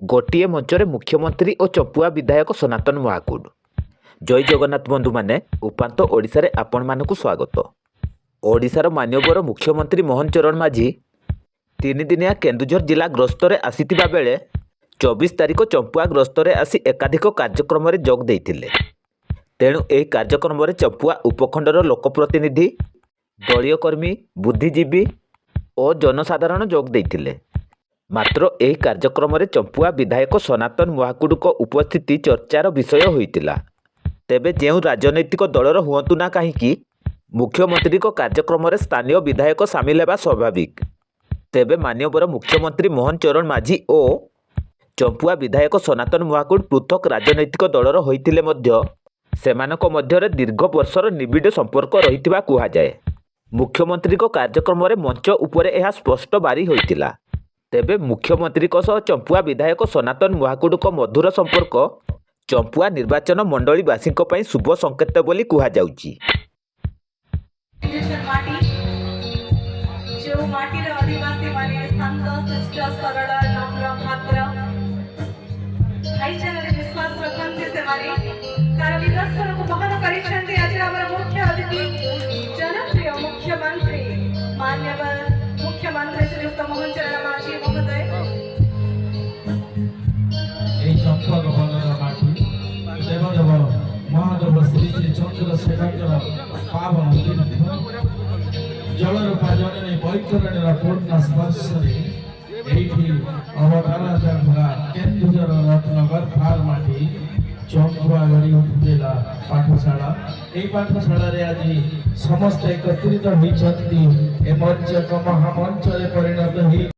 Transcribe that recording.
गोटे मंचरे मुख्यमंत्री और चंपुआ विधायक सनातन महाकुड। जय जगन्नाथ बंधु माने उपांत ओडिशा रे आपण मानकु स्वागत। ओडिशार माननीय मुख्यमंत्री मोहन चरण माझी 3 दिनिया केन्दुझर जिला ग्रस्तरे आसीथिबा बेले 24 तारिख चंपुआ ग्रस्तरे आसी एकाधिक कार्यक्रम रे जोग देइथिले। तेणु एही कार्यक्रम रे चंपुआ उपखंडर लोकप्रतिनिधि, दलीय कर्मी, बुद्धिजीवी और जनसाधारण जोग देइथिले। मात्र एही कार्यक्रम रे चंपुआ विधायक सनातन महाकुड को उपस्थिति चर्चार विषय होइतिला। तेबे जेउ राजनैतिक दलर हुअतु ना कहीं मुख्यमंत्री को कार्यक्रम रे स्थानीय विधायक सामिल हेबा स्वाभाविक। तेबे माननीय मुख्यमंत्री मोहन चरण माझी और चंपुआ विधायक सनातन महाकुड पृथक राजनैतिक दलर होइतिले मध्य सेमानक मध्यरे दीर्घ वर्षर निबिड़ संपर्क रहितिबा कुहा जाए। मुख्यमंत्री को कार्यक्रम रे मंच उपरे एहा स्पष्ट बारी होइतिला। तेबे मुख्यमंत्री को सह चंपुआ विधायक सनातन महाकुड को मधुर संपर्क चंपुआ निर्वाचन मंडलीवासी शुभ संकेत बोली कुहा जाउची। मुख्यमंत्री श्रीयुक्त मोहन चरण माझी महोदय देवदेव महादेव श्री श्री चंद्रशेखर पावन तीर्थ जल रूपा जननी बैतरणी पूर्ण स्पर्श अवतारा केन्दुझर रत्नगर फार्माटी चंपुआ गढ़ी उठिला पाठशाला। यही पाठशाला आज समस्त एकत्रित होती मंच एक महामंच परिणत हो।